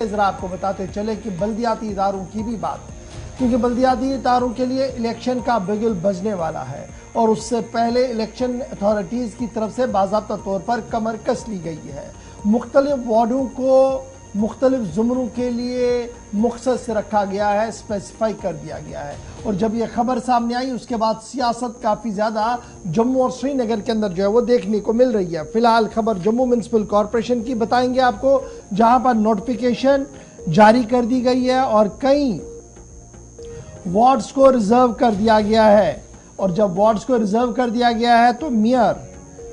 जरा आपको बताते चले कि बल्दियाती इदारों की भी बात, क्योंकि बल्दियाती इदारों के लिए इलेक्शन का बिगुल बजने वाला है और उससे पहले इलेक्शन अथॉरिटीज़ की तरफ से बाज़ाब्ता तौर पर कमर कस ली गई है। मुख्तलिफ वार्डों को मुख्तलिफ ज़ुमरों के लिए मुख्तस रखा गया है, स्पेसिफाई कर दिया गया है। और जब यह खबर सामने आई उसके बाद सियासत काफ़ी ज़्यादा जम्मू और श्रीनगर के अंदर जो है वो देखने को मिल रही है। फ़िलहाल खबर जम्मू म्यूनसिपल कॉरपोरेशन की बताएंगे आपको, जहां पर नोटिफिकेशन जारी कर दी गई है और कई वार्ड्स को रिजर्व कर दिया गया है। और जब वार्ड्स को रिजर्व कर दिया गया है तो मेयर,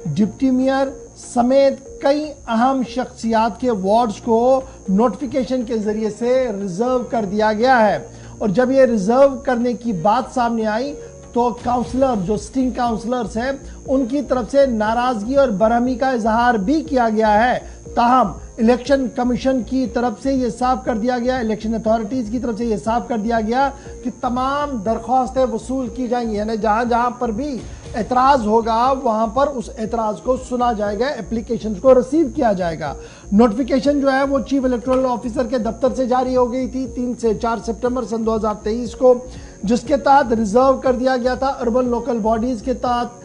डिप्टी मेयर समेत कई अहम शख्सियात के वार्ड्स को नोटिफिकेशन के जरिए से रिजर्व कर दिया गया है। और जब ये रिजर्व करने की बात सामने आई तो काउंसलर, जो सिटिंग काउंसलर्स हैं, उनकी तरफ से नाराजगी और बरहमी का इजहार भी किया गया है। ताहम इलेक्शन कमीशन की तरफ से ये साफ कर दिया गया, इलेक्शन अथॉरिटीज़ की तरफ से ये साफ कर दिया गया कि तमाम दरख्वास्तें वसूल की जाएंगी, यानी जहां जहां पर भी एतराज़ होगा वहां पर उस एतराज़ को सुना जाएगा, एप्लीकेशन को रिसीव किया जाएगा। नोटिफिकेशन जो है वो चीफ इलेक्टोरल ऑफिसर के दफ्तर से जारी हो गई थी 3 से 4 सितंबर सन 2023 को, जिसके तहत रिजर्व कर दिया गया था अर्बन लोकल बॉडीज़ के तहत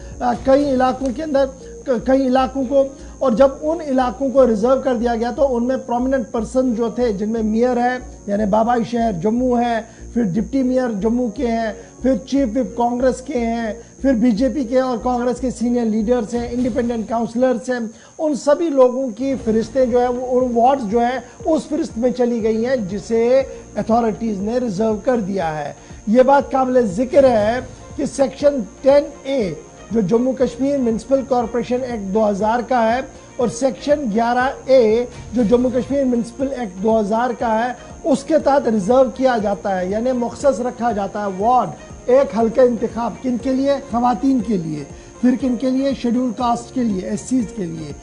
कई इलाकों के अंदर कई इलाकों को। और जब उन इलाकों को रिजर्व कर दिया गया तो उनमें प्रोमिनेंट पर्सन जो थे, जिनमें मेयर है यानी बाबाई शहर जम्मू है, फिर डिप्टी मेयर जम्मू के हैं, फिर चीफ विप कांग्रेस के हैं, फिर बीजेपी के और कांग्रेस के सीनियर लीडर्स हैं, इंडिपेंडेंट काउंसलर्स हैं, उन सभी लोगों की फहरिस्तें जो है वो उन वार्ड्स जो है उस फहरिस्त में चली गई हैं जिसे अथॉरिटीज़ ने रिजर्व कर दिया है। ये बात काबिल ज़िक्र है कि सेक्शन 10A जो Jammu Kashmir municipal corporation act 2000 का है और सेक्शन 11A जो जम्मू कश्मीर म्यूनसिपल एक्ट 2000 का है, उसके तहत रिजर्व किया जाता है, यानी मुख्तस रखा जाता है वार्ड एक हल्का इंतखाब। किन के लिए? खवातीन के लिए। फिर किन के लिए? शेड्यूल कास्ट के लिए, SCs के लिए,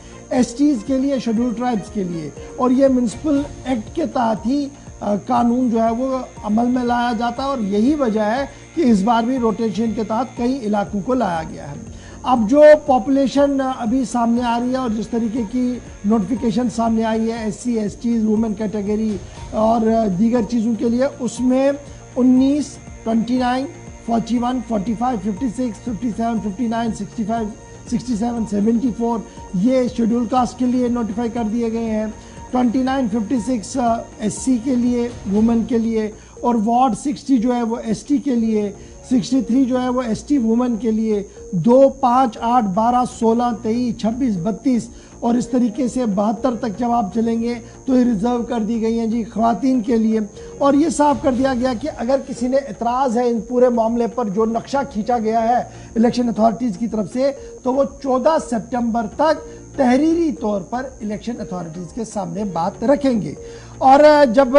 STs के लिए, शेड्यूल ट्राइब्स के लिए। और ये म्यूनसिपल एक्ट के तहत ही कानून जो है वो अमल में लाया जाता है और यही वजह है कि इस बार भी रोटेशन के तहत कई इलाकों को लाया गया है। अब जो पॉपुलेशन अभी सामने आ रही है और जिस तरीके की नोटिफिकेशन सामने आई है SC, STs, वुमेन कैटेगरी और दीगर चीज़ों के लिए, उसमें 19, 29, 41, 45, 56, 57, 59, 65, 67, 74 ये शेड्यूल कास्ट के लिए नोटिफाई कर दिए गए हैं। 29, 56 SC के लिए, वुमेन के लिए, और वार्ड 60 जो है वो ST के लिए, 63 जो है वो ST वुमेन के लिए, 2, 5, 8, 12, 16, 23, 26, 32 और इस तरीके से 72 तक जब आप चलेंगे तो ये रिजर्व कर दी गई हैं जी ख़वातीन के लिए। और ये साफ कर दिया गया कि अगर किसी ने एतराज़ है इन पूरे मामले पर जो नक्शा खींचा गया है इलेक्शन अथॉरिटीज़ की तरफ से, तो वो 14 सितंबर तक तहरीरी तौर पर इलेक्शन अथॉरिटीज़ के सामने बात रखेंगे। और जब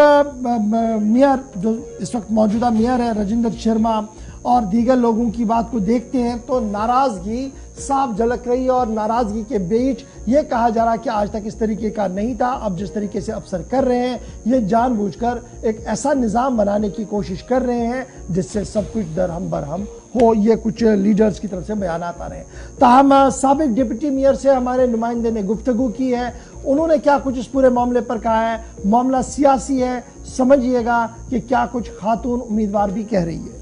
मेयर जो इस वक्त मौजूदा मेयर है राजेंद्र शर्मा और दीगर लोगों की बात को देखते हैं तो नाराज़गी साफ झलक रही है और नाराज़गी के बीच ये कहा जा रहा है कि आज तक इस तरीके का नहीं था। अब जिस तरीके से अफसर कर रहे हैं ये जानबूझकर एक ऐसा निज़ाम बनाने की कोशिश कर रहे हैं जिससे सब कुछ दरहम बरहम हो, ये कुछ लीडर्स की तरफ से बयान आ रहे हैं। ताहम साबिक डिप्टी मेयर से हमारे नुमाइंदे ने गुफ्तगू की है, उन्होंने क्या कुछ इस पूरे मामले पर कहा है। मामला सियासी है, समझिएगा कि क्या कुछ खातून उम्मीदवार भी कह रही है।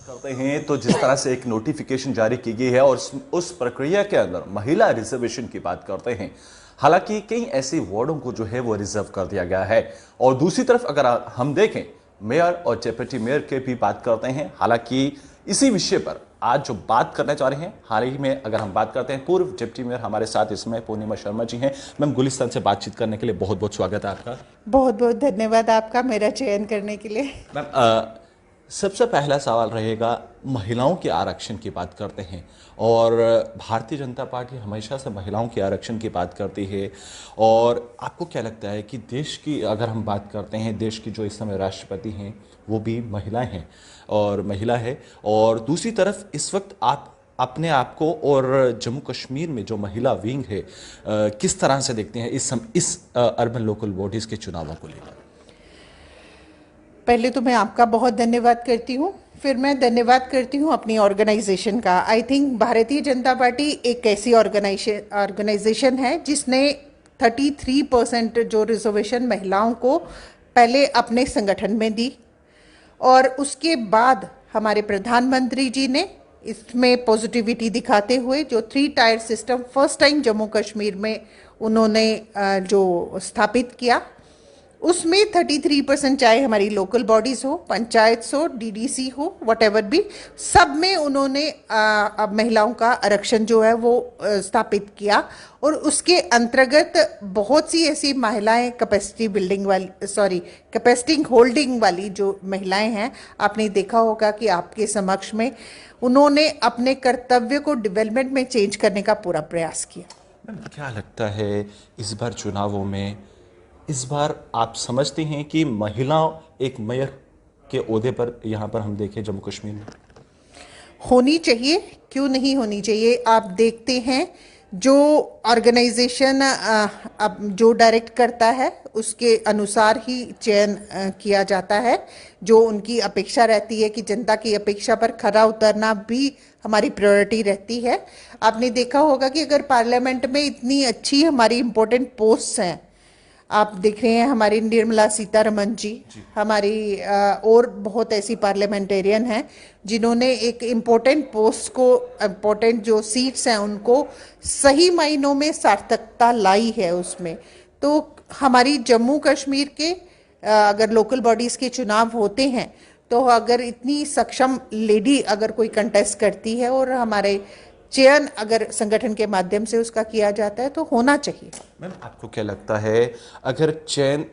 करते हैं तो जिस तरह से एक नोटिफिकेशन जारी की गई है और उस प्रक्रिया के अंदर महिला रिजर्वेशन की बात करते हैं, हालांकि कई ऐसे वार्डों को जो है वो रिजर्व कर दिया गया है। और दूसरी तरफ अगर हम देखें मेयर और डिप्टी मेयर के भी बात करते हैं, हालांकि इसी विषय पर आज जो बात करने जा रहे हैं, हाल ही में अगर हम बात करते हैं पूर्व डिप्टी मेयर हमारे साथ इसमें पूर्णिमा शर्मा जी हैं। मैम, गुलिस्तान से बातचीत करने के लिए बहुत बहुत स्वागत है आपका। बहुत बहुत धन्यवाद आपका मेरा चयन करने के लिए। मैम, सबसे पहला सवाल रहेगा, महिलाओं के आरक्षण की बात करते हैं और भारतीय जनता पार्टी हमेशा से महिलाओं के आरक्षण की बात करती है। और आपको क्या लगता है कि देश की अगर हम बात करते हैं, देश की जो इस समय राष्ट्रपति हैं वो भी महिलाएं हैं और महिला है, और दूसरी तरफ इस वक्त आप अपने आप को और जम्मू कश्मीर में जो महिला विंग है किस तरह से देखते हैं इस अर्बन लोकल बॉडीज़ के चुनावों को लेकर? पहले तो मैं आपका बहुत धन्यवाद करती हूँ, फिर मैं धन्यवाद करती हूँ अपनी ऑर्गेनाइजेशन का। I think Bharatiya Janata party एक ऐसी ऑर्गेनाइजेशन है जिसने 33% जो रिजर्वेशन महिलाओं को पहले अपने संगठन में दी और उसके बाद हमारे प्रधानमंत्री जी ने इसमें पॉजिटिविटी दिखाते हुए जो 3 tier system first time Jammu Kashmir में उन्होंने जो स्थापित किया, उसमें 33% चाहे हमारी लोकल बॉडीज हो, पंचायत हो, डीडीसी हो, व्हाटएवर भी, सब में उन्होंने अब महिलाओं का आरक्षण जो है वो स्थापित किया। और उसके अंतर्गत बहुत सी ऐसी महिलाएं कैपेसिटी होल्डिंग वाली जो महिलाएं हैं, आपने देखा होगा कि आपके समक्ष में उन्होंने अपने कर्तव्य को डेवलपमेंट में चेंज करने का पूरा प्रयास किया। क्या लगता है इस बार चुनावों में, इस बार आप समझते हैं कि महिला एक मेयर के ओहदे पर यहाँ पर हम देखें जम्मू कश्मीर में होनी चाहिए? क्यों नहीं होनी चाहिए? आप देखते हैं जो ऑर्गेनाइजेशन अब जो डायरेक्ट करता है उसके अनुसार ही चयन किया जाता है। जो उनकी अपेक्षा रहती है कि जनता की अपेक्षा पर खरा उतरना भी हमारी प्रायोरिटी रहती है। आपने देखा होगा कि अगर पार्लियामेंट में इतनी अच्छी हमारी इम्पोर्टेंट पोस्ट्स हैं, आप देख रहे हैं हमारी निर्मला सीतारमण जी, हमारी और बहुत ऐसी पार्लियामेंटेरियन हैं जिन्होंने एक इम्पोर्टेंट पोस्ट को, इम्पोर्टेंट जो सीट्स हैं उनको सही मायनों में सार्थकता लाई है उसमें। तो हमारी जम्मू कश्मीर के अगर लोकल बॉडीज़ के चुनाव होते हैं तो अगर इतनी सक्षम लेडी अगर कोई कंटेस्ट करती है और हमारे चयन अगर संगठन के माध्यम से उसका किया जाता है तो होना चाहिए। मैम, आपको क्या लगता है अगर चयन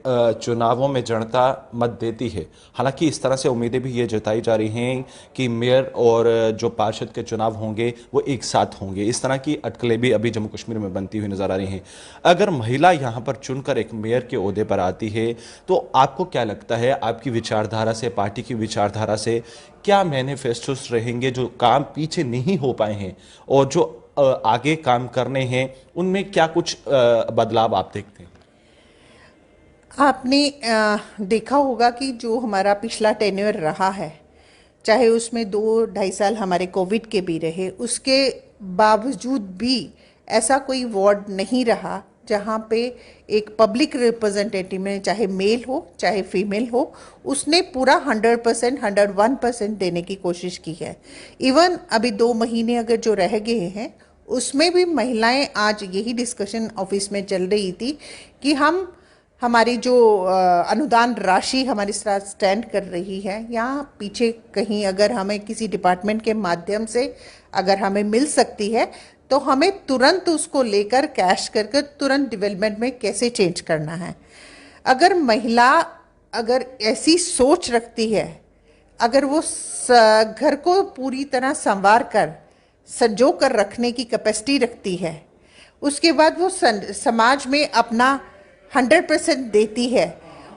चुनावों में जनता मत देती है, हालांकि इस तरह से उम्मीदें भी ये जताई जा रही हैं कि मेयर और जो पार्षद के चुनाव होंगे वो एक साथ होंगे, इस तरह की अटकलें भी अभी जम्मू कश्मीर में बनती हुई नजर आ रही हैं। अगर महिला यहाँ पर चुनकर एक मेयर के ओहदे पर आती है तो आपको क्या लगता है, आपकी विचारधारा से, पार्टी की विचारधारा से क्या मैनिफेस्टोस रहेंगे जो काम पीछे नहीं हो पाए हैं और जो आगे काम करने हैं, उनमें क्या कुछ बदलाव आप देखते हैं? आपने देखा होगा कि जो हमारा पिछला टेन्योर रहा है, चाहे उसमें 2-2.5 साल हमारे कोविड के भी रहे, उसके बावजूद भी ऐसा कोई वार्ड नहीं रहा जहाँ पे एक पब्लिक रिप्रेजेंटेटिव में, चाहे मेल हो चाहे फीमेल हो, उसने पूरा 100%, 101% देने की कोशिश की है। इवन अभी 2 महीने अगर जो रह गए हैं उसमें भी महिलाएं, आज यही डिस्कशन ऑफिस में चल रही थी कि हमारी जो अनुदान राशि हमारे साथ स्टैंड कर रही है, यहाँ पीछे कहीं अगर हमें किसी डिपार्टमेंट के माध्यम से अगर हमें मिल सकती है तो हमें तुरंत उसको लेकर कैश करके तुरंत डेवलपमेंट में कैसे चेंज करना है। अगर महिला अगर ऐसी सोच रखती है, अगर वो घर को पूरी तरह संवार कर संजो कर रखने की कैपेसिटी रखती है, उसके बाद वो समाज में अपना 100% देती है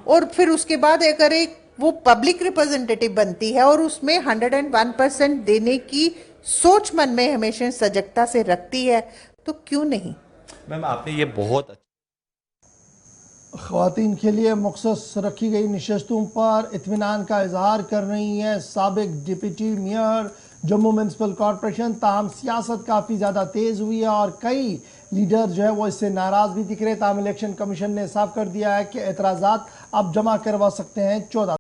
और फिर उसके बाद अगर एक वो पब्लिक रिप्रेजेंटेटिव बनती है और उसमें 101% देने की सोच मन में हमेशा सजगता से रखती है, तो क्यों नहीं। मैम, आपने ये बहुत ख़वातीन के लिए मखसूस रखी गई नशस्तों पर इत्मीनान का इजहार कर रही हैं साबिक deputy mayor Jammu municipal corporation. ताहम सियासत काफ़ी ज़्यादा तेज़ हुई है और कई लीडर जो है वो इससे नाराज़ भी दिख रहे। ताहम इलेक्शन कमीशन ने साफ कर दिया है कि एतराज़ात अब जमा करवा सकते हैं 14